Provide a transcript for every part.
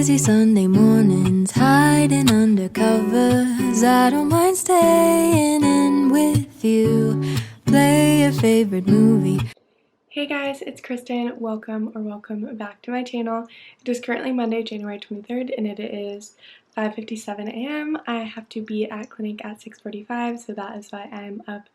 Lazy Sunday mornings, hiding under covers. I don't mind staying in with you. Play your favorite movie. Hey guys, it's Kristen. Welcome back to my channel. It is currently Monday, January 23rd, and it is 5:57 a.m. I have to be at clinic at 6:45, so that is why I'm up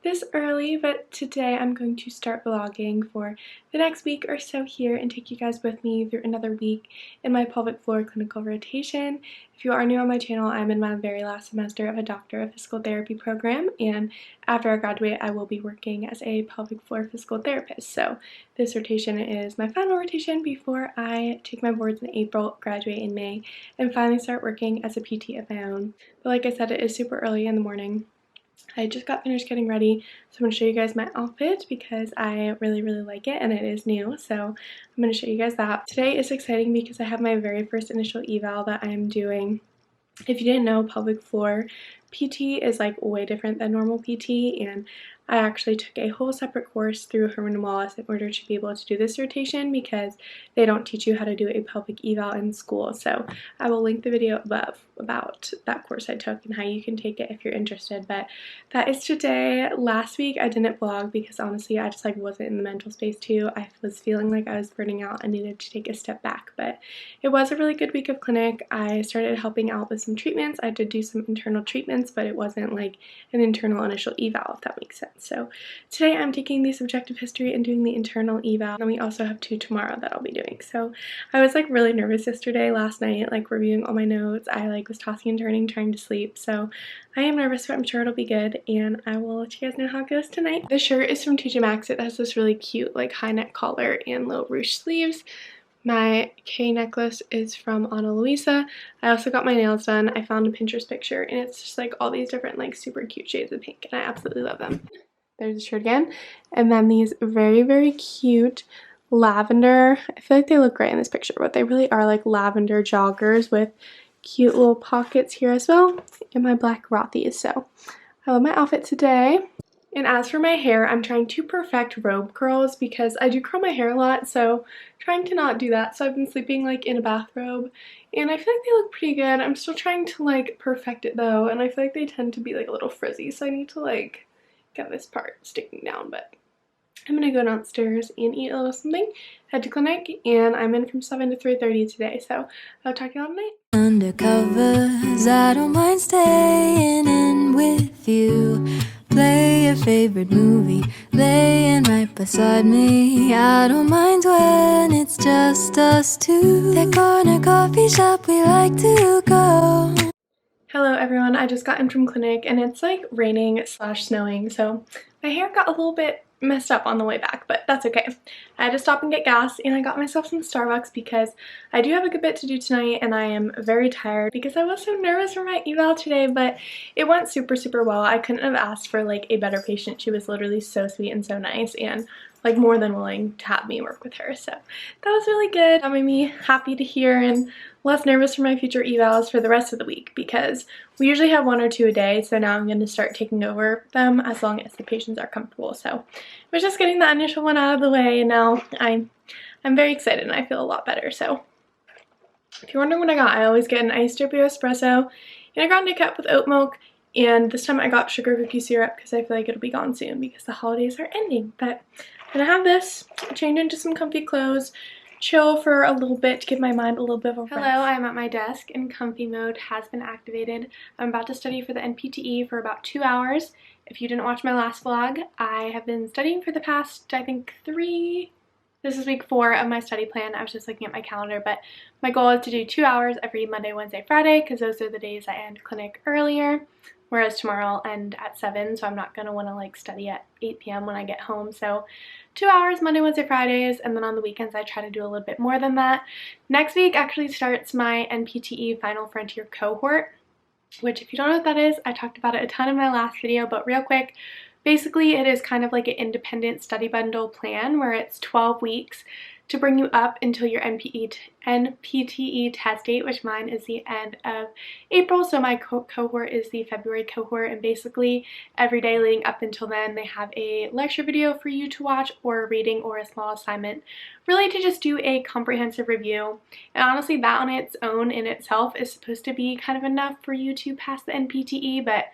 this early. But today I'm going to start vlogging for the next week or so here and take you guys with me through another week in my pelvic floor clinical rotation. If you are new on my channel, I'm in my very last semester of a Doctorate of Physical Therapy program, and after I graduate, I will be working as a pelvic floor physical therapist. So this rotation is my final rotation before I take my boards in April, graduate in May, and finally start working as a PT of my own. But like I said, it is super early in the morning. I just got finished getting ready, so I'm going to show you guys my outfit because I really like it and it is new, so I'm going to show you guys that. Today is exciting because I have my very first initial eval that I'm doing. If you didn't know, pelvic floor PT is like way different than normal PT, and I actually took a whole separate course through Herman Wallace in order to be able to do this rotation because they don't teach you how to do a pelvic eval in school. So I will link the video above about that course I took and how you can take it if you're interested. But that is today. Last week I didn't vlog because honestly I just like wasn't in the mental space to. I was feeling like I was burning out and needed to take a step back, but it was a really good week of clinic. I started helping out with some treatments. I did do some internal treatments, but it wasn't like an internal initial eval, if that makes sense. So today I'm taking the subjective history and doing the internal eval, and we also have 2 tomorrow that I'll be doing. So I was like really nervous last night, like reviewing all my notes. I like was tossing and turning trying to sleep, so I am nervous, but I'm sure it'll be good, and I will let you guys know how it goes tonight. This shirt is from TJ Maxx. It has this really cute like high neck collar and little ruched sleeves. My K necklace is from Ana Luisa. I also got my nails done. I found a Pinterest picture and it's just like all these different like super cute shades of pink and I absolutely love them. There's the shirt again. And then these very cute lavender, I feel like they look great in this picture, but they really are like lavender joggers with cute little pockets here as well, and my black Rothy's. So I love my outfit today. And as for my hair, I'm trying to perfect robe curls because I do curl my hair a lot, so trying to not do that. So I've been sleeping like in a bathrobe and I feel like they look pretty good. I'm still trying to like perfect it though, and I feel like they tend to be like a little frizzy, so I need to like get this part sticking down. But I'm gonna go downstairs and eat a little something, head to clinic, and I'm in from 7 to 3:30 today, so I'll talk to you all tonight. Undercovers, I don't mind staying in with you. Play your favorite movie, laying right beside me. I don't mind when it's just us two. That corner coffee shop we like to go. Hello everyone, I just got in from clinic and it's like raining / snowing, so my hair got a little bit messed up on the way back, but that's okay. I had to stop and get gas and I got myself some Starbucks because I do have a good bit to do tonight and I am very tired because I was so nervous for my eval today, but it went super well. I couldn't have asked for like a better patient. She was literally so sweet and so nice and like more than willing to have me work with her, so that was really good. That made me happy to hear and less nervous for my future evals for the rest of the week because we usually have 1 or 2 a day, so now I'm going to start taking over them as long as the patients are comfortable. So I was just getting that initial one out of the way and now I'm very excited and I feel a lot better. So if you're wondering what I got, I always get an iced Doppio espresso and a grande cup with oat milk, and this time I got sugar cookie syrup because I feel like it'll be gone soon because the holidays are ending. But I'm gonna have this, change into some comfy clothes, chill for a little bit to give my mind a little bit of a rest. Hello, I'm at my desk and comfy mode has been activated. I'm about to study for the NPTE for about 2 hours. If you didn't watch my last vlog, I have been studying for the past, I think, this is week 4 of my study plan. I was just looking at my calendar, but my goal is to do 2 hours every Monday, Wednesday, Friday, because those are the days I end clinic earlier, whereas tomorrow I'll end at 7, so I'm not going to want to like study at 8 p.m. when I get home. So 2 hours Monday, Wednesday, Fridays, and then on the weekends I try to do a little bit more than that. Next week actually starts my NPTE Final Frontier cohort, which if you don't know what that is, I talked about it a ton in my last video, but real quick, basically it is kind of like an independent study bundle plan where it's 12 weeks, to bring you up until your NPTE test date, which mine is the end of April, so my cohort is the February cohort, and basically every day leading up until then they have a lecture video for you to watch or a reading or a small assignment, really to just do a comprehensive review. And honestly, that on its own in itself is supposed to be kind of enough for you to pass the NPTE, but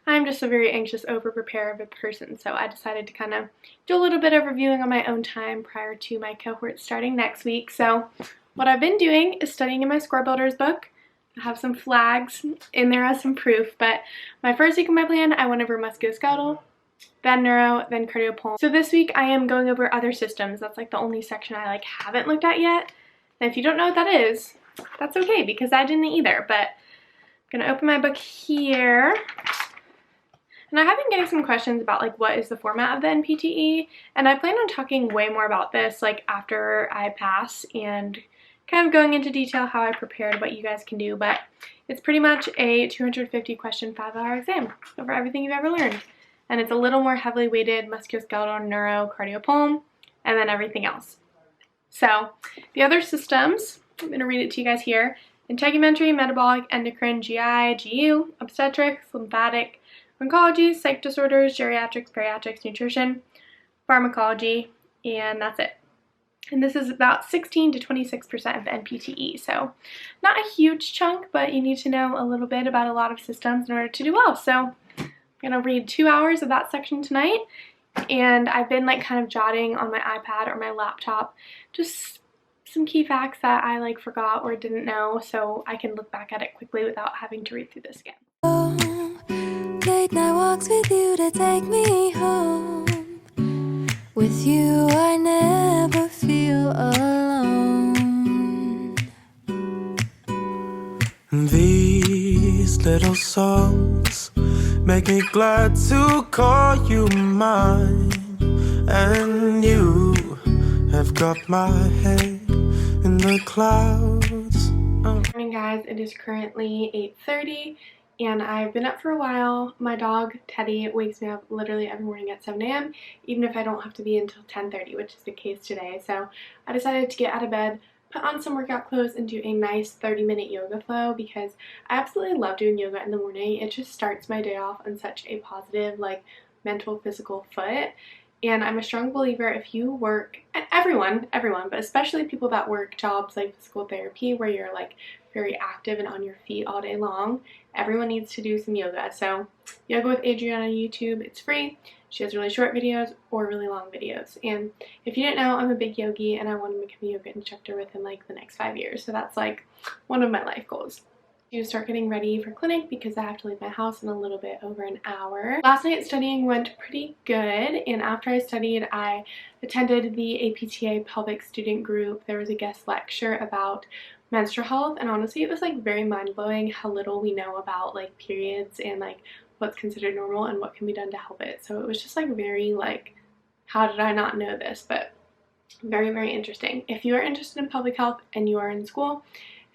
I'm just a very anxious over-prepare of a person, so I decided to kind of do a little bit of reviewing on my own time prior to my cohort starting next week. So what I've been doing is studying in my Score Builders book. I have some flags in there as some proof, but my first week of my plan, I went over musculoskeletal, then neuro, then cardiopulmonary. So this week I am going over other systems. That's like the only section I haven't looked at yet. And if you don't know what that is, that's okay because I didn't either, but I'm gonna open my book here. And I have been getting some questions about what is the format of the NPTE, and I plan on talking way more about this after I pass and kind of going into detail how I prepared, what you guys can do, but it's pretty much a 250 question 5-hour exam over everything you've ever learned. And it's a little more heavily weighted musculoskeletal, neuro, cardiopulmonary, and then everything else. So the other systems, I'm going to read it to you guys here: integumentary, metabolic, endocrine, GI, GU, obstetrics, lymphatic, oncology, psych disorders, geriatrics, bariatrics, nutrition, pharmacology, and that's it. And this is about 16 to 26% of the NPTE, so not a huge chunk, but you need to know a little bit about a lot of systems in order to do well. So I'm gonna read 2 hours of that section tonight, and I've been kind of jotting on my iPad or my laptop just some key facts that I forgot or didn't know, so I can look back at it quickly without having to read through this again. Late night walks with you to take me home. With you I never feel alone. These little songs make me glad to call you mine. And you have got my head in the clouds. Good morning, guys. It is currently 8:30. And I've been up for a while. My dog, Teddy, wakes me up literally every morning at 7 a.m., even if I don't have to be until 10:30, which is the case today. So I decided to get out of bed, put on some workout clothes, and do a nice 30-minute yoga flow because I absolutely love doing yoga in the morning. It just starts my day off on such a positive, mental, physical foot. And I'm a strong believer if you work, and everyone, but especially people that work jobs like physical therapy where you're very active and on your feet all day long, everyone needs to do some yoga. So Yoga with Adriana on YouTube, it's free. She has really short videos or really long videos. And if you didn't know, I'm a big yogi and I want to become a yoga instructor within the next 5 years. So that's one of my life goals. To start getting ready for clinic because I have to leave my house in a little bit over an hour. Last night studying went pretty good, and after I studied I attended the APTA pelvic student group. There was a guest lecture about menstrual health, and honestly it was very mind-blowing how little we know about periods and what's considered normal and what can be done to help it. So it was just very how did I not know this, but very, very interesting. If you are interested in pelvic health and you are in school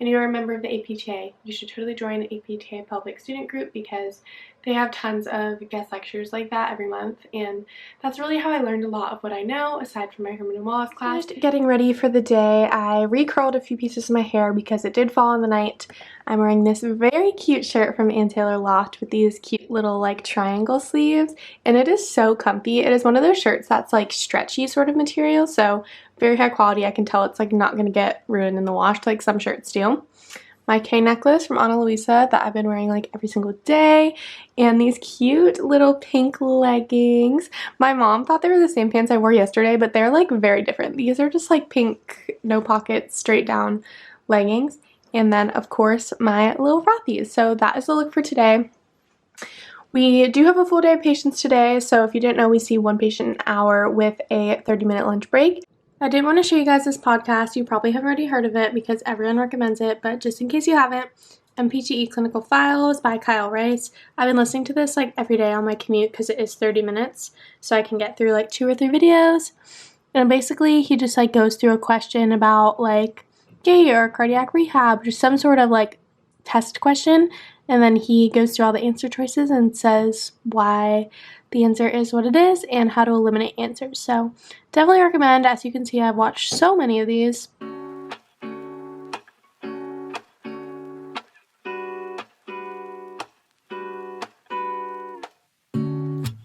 and you're a member of the APTA, you should totally join the APTA Pelvic Student Group because they have tons of guest lectures like that every month, and that's really how I learned a lot of what I know aside from my Herman and Wallace class. Just getting ready for the day, I recurled a few pieces of my hair because it did fall in the night. I'm wearing this very cute shirt from Ann Taylor Loft with these cute little triangle sleeves, and it is so comfy. It is one of those shirts that's stretchy sort of material, so very high quality. I can tell it's not going to get ruined in the wash like some shirts do. My K necklace from Ana Luisa that I've been wearing every single day, and these cute little pink leggings. My mom thought they were the same pants I wore yesterday, but they're very different. These are just pink, no pockets, straight down leggings. And then of course my little frothies. So that is the look for today. We do have a full day of patients today, so if you didn't know, we see one patient an hour with a 30-minute lunch break. I did want to show you guys this podcast. You probably have already heard of it because everyone recommends it, but just in case you haven't, NPTE Clinical Files by Kyle Rice. I've been listening to this every day on my commute because it is 30 minutes, so I can get through 2 or 3 videos. And basically he just goes through a question about gay or cardiac rehab, just some sort of test question, and then he goes through all the answer choices and says why the answer is what it is and how to eliminate answers. So definitely recommend. As you can see, I've watched so many of these.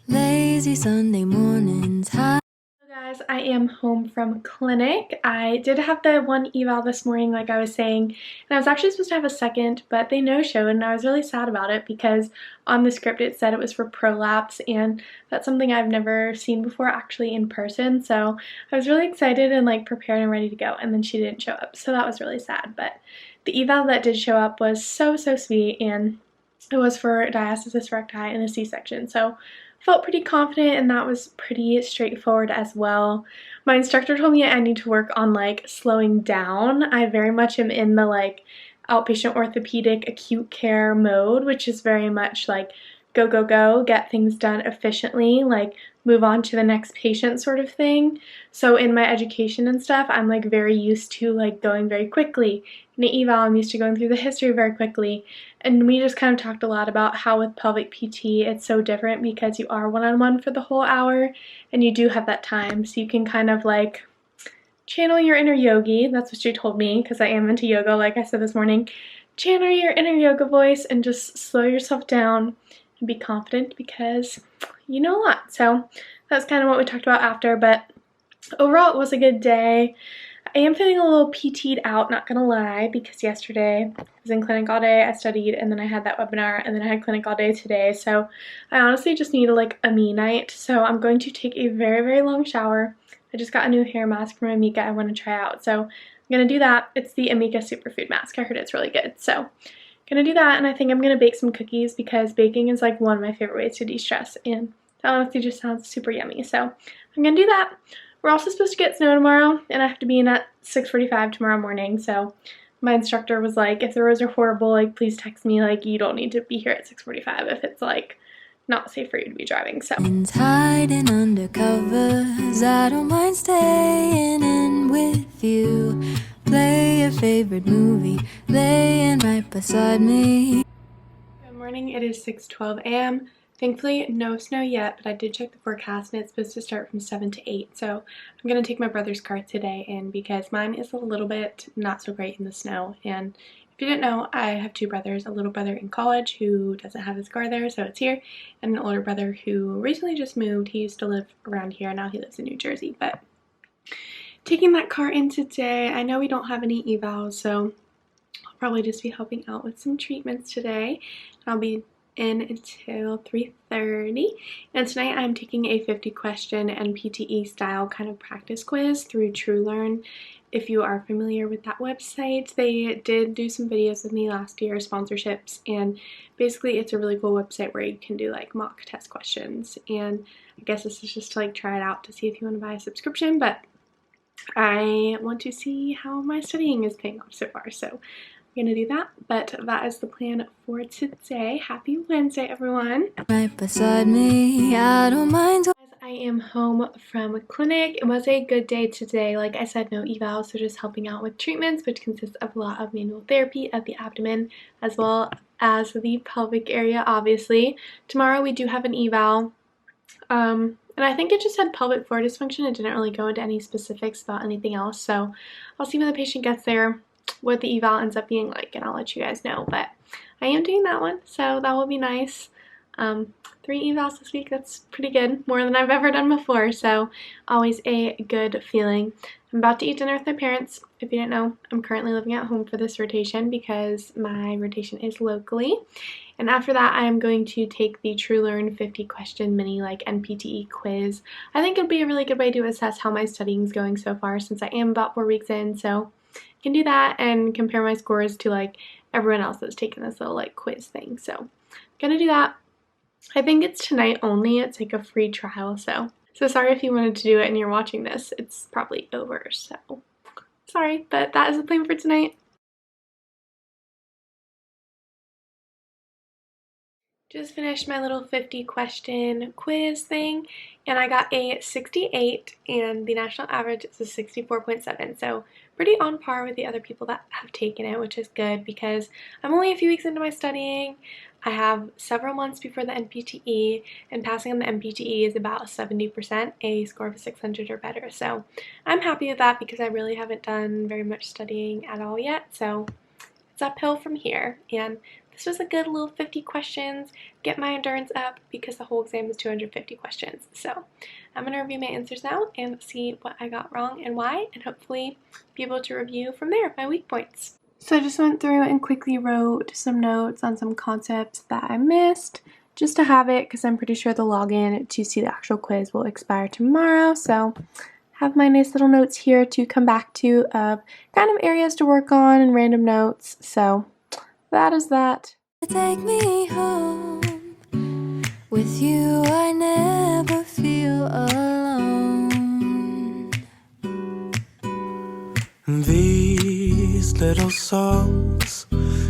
Lazy Sunday mornings. Guys, I am home from clinic. I did have the one eval this morning, like I was saying, and I was actually supposed to have a second, but they no-showed, and I was really sad about it because on the script it said it was for prolapse, and that's something I've never seen before actually in person, so I was really excited and like prepared and ready to go, and then she didn't show up, so that was really sad. But the eval that did show up was so sweet, and it was for diastasis recti and a C-section, so felt pretty confident, and that was pretty straightforward as well. My instructor told me I need to work on like slowing down. I very much am in the like outpatient orthopedic acute care mode, which is very much like go, go, go, get things done efficiently, like move on to the next patient sort of thing. So in my education and stuff, I'm like very used to like going very quickly. In an eval, I'm used to going through the history very quickly. And we just kind of talked a lot about how with pelvic PT, it's so different because you are one-on-one for the whole hour and you do have that time. So you can kind of like channel your inner yogi. That's what she told me because I am into yoga, like I said this morning. Channel your inner yoga voice and just slow yourself down and be confident because you know a lot. So that's kind of what we talked about after, but overall it was a good day. I am feeling a little PT'd out, not gonna lie, because yesterday I was in clinic all day, I studied, and then I had that webinar, and then I had clinic all day today, so I honestly just need like a me night. So I'm going to take a very long shower. I just got a new hair mask from Amika I want to try out, so I'm gonna do that. It's the Amika Superfood Mask. I heard it's really good, so I'm gonna do that, and I think I'm gonna bake some cookies because baking is like one of my favorite ways to de-stress, and that honestly just sounds super yummy, so I'm gonna do that. We're also supposed to get snow tomorrow, and I have to be in at 6:45 tomorrow morning, so my instructor was like, if the roads are horrible, like, please text me, like, you don't need to be here at 6:45 if it's, like, not safe for you to be driving, so. Hiding under covers, I don't mind staying in with you. Play your favorite movie, laying right beside me. Good morning, it is 6:12 a.m. Thankfully, no snow yet, but I did check the forecast and it's supposed to start from 7 to 8. So I'm going to take my brother's car today in because mine is a little bit not so great in the snow. And if you didn't know, I have two brothers, a little brother in college who doesn't have his car there, so it's here, and an older brother who recently just moved. He used to live around here, now he lives in New Jersey. But taking that car in today, I know we don't have any evals, so I'll probably just be helping out with some treatments today. I'll be in until 3:30, and tonight I'm taking a 50-question NPTE style kind of practice quiz through TrueLearn. If you are familiar with that website, they did do some videos with me last year, sponsorships, and basically it's a really cool website where you can do like mock test questions, and I guess this is just to like try it out to see if you want to buy a subscription, but I want to see how my studying is paying off so far, so I'm gonna do that, but that is the plan for today. Happy Wednesday, everyone. Right beside me, I don't mind. I am home from clinic. It was a good day today. Like I said, no evals, so just helping out with treatments, which consists of a lot of manual therapy of the abdomen as well as the pelvic area, obviously. Tomorrow we do have an eval. And I think it just had pelvic floor dysfunction. It didn't really go into any specifics about anything else, so I'll see when the patient gets there what the eval ends up being like, and I'll let you guys know. But I am doing that one, so that will be nice. 3 evals this week, that's pretty good, more than I've ever done before, so always a good feeling. I'm about to eat dinner with my parents. If you didn't know, I'm currently living at home for this rotation because my rotation is locally. And after that, I am going to take the TrueLearn 50-question mini like NPTE quiz. I think it'll be a really good way to assess how my studying is going so far since I am about 4 weeks in, so I can do that and compare my scores to like everyone else that's taken this little like quiz thing. So I'm gonna do that. I think it's tonight only. It's like a free trial, so sorry if you wanted to do it and you're watching this. It's probably over, so sorry, but that is the plan for tonight. Just finished my little 50-question quiz thing, and I got a 68, and the national average is a 64.7, so pretty on par with the other people that have taken it, which is good because I'm only a few weeks into my studying. I have several months before the NPTE, and passing on the NPTE is about 70%, a score of 600 or better. So I'm happy with that because I really haven't done very much studying at all yet. So it's uphill from here, and this was a good little 50 questions, get my endurance up because the whole exam is 250 questions. So I'm going to review my answers now and see what I got wrong and why, and hopefully be able to review from there my weak points. So I just went through and quickly wrote some notes on some concepts that I missed, just to have it because I'm pretty sure the login to see the actual quiz will expire tomorrow. So have my nice little notes here to come back to of kind of areas to work on and random notes. So that is that. Take me home. With you I never feel alone. These little songs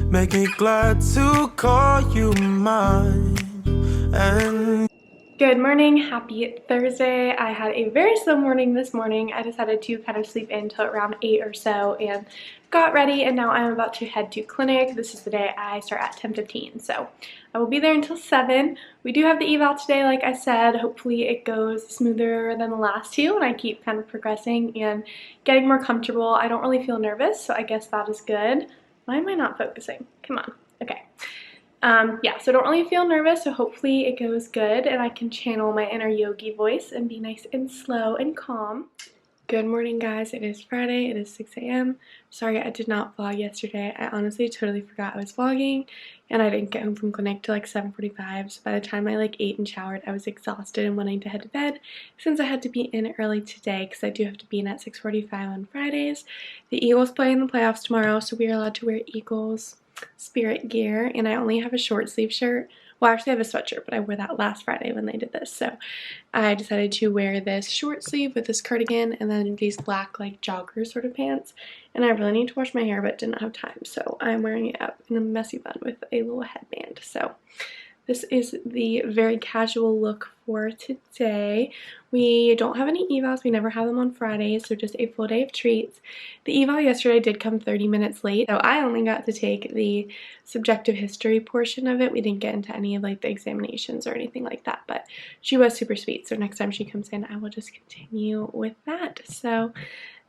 make me glad to call you mine. And good morning, happy Thursday. I had a very slow morning this morning. I decided to kind of sleep in till around 8 or so and got ready, and now I'm about to head to clinic. This is the day I start at 10:15, so I will be there until 7. We do have the eval today, like I said. Hopefully it goes smoother than the last two, and I keep kind of progressing and getting more comfortable. I don't really feel nervous, so I guess that is good. Why am I not focusing? Come on. Okay. Yeah, so I don't really feel nervous, so hopefully it goes good and I can channel my inner yogi voice and be nice and slow and calm. Good morning, guys. It is Friday. It is 6 a.m. Sorry I did not vlog yesterday. I honestly totally forgot I was vlogging, and I didn't get home from clinic till like 7:45, so by the time I ate and showered, I was exhausted and wanting to head to bed since I had to be in early today because I do have to be in at 6:45 on Fridays. The Eagles play in the playoffs tomorrow, so we are allowed to wear Eagles spirit gear, and I only have a short sleeve shirt. Well, actually I have a sweatshirt, but I wore that last Friday when they did this, so I decided to wear this short sleeve with this cardigan and then these black jogger sort of pants. And I really need to wash my hair but didn't have time, so I'm wearing it up in a messy bun with a little headband. So this is the very casual look for today. We don't have any evals. We never have them on Fridays, so just a full day of treats. The eval yesterday did come 30 minutes late, so I only got to take the subjective history portion of it. We didn't get into any of the examinations or anything like that, but she was super sweet, so next time she comes in, I will just continue with that. So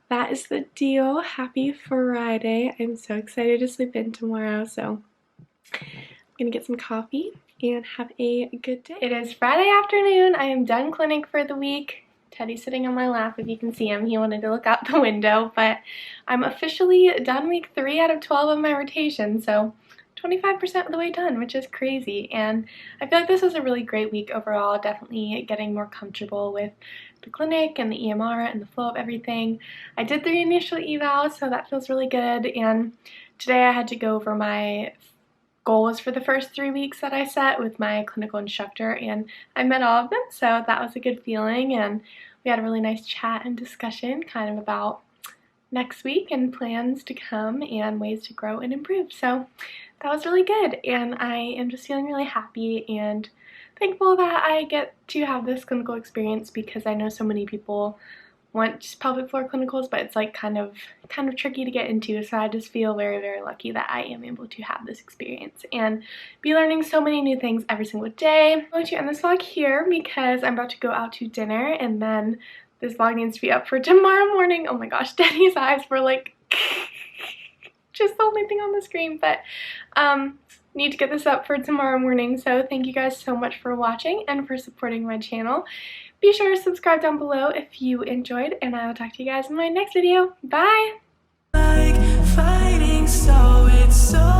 that is the deal. Happy Friday. I'm so excited to sleep in tomorrow, so I'm gonna get some coffee and have a good day. It is Friday afternoon. I am done clinic for the week. Teddy's sitting on my lap, if you can see him. He wanted to look out the window, but I'm officially done week 3 out of 12 of my rotation, so 25% of the way done, which is crazy. And I feel like this was a really great week overall, definitely getting more comfortable with the clinic and the EMR and the flow of everything. I did 3 initial evals, so that feels really good, and today I had to go over my goals for the first 3 weeks that I set with my clinical instructor, and I met all of them, so that was a good feeling. And we had a really nice chat and discussion kind of about next week and plans to come and ways to grow and improve. So that was really good, and I am just feeling really happy and thankful that I get to have this clinical experience because I know so many people want just pelvic floor clinicals, but it's kind of tricky to get into, so I just feel very, very lucky that I am able to have this experience and be learning so many new things every single day. I'm going to end this vlog here because I'm about to go out to dinner, and then this vlog needs to be up for tomorrow morning. Oh my gosh, Daddy's eyes were just the only thing on the screen, but need to get this up for tomorrow morning. So thank you guys so much for watching and for supporting my channel. Be sure to subscribe down below if you enjoyed, and I will talk to you guys in my next video. Bye! like fighting, so it's so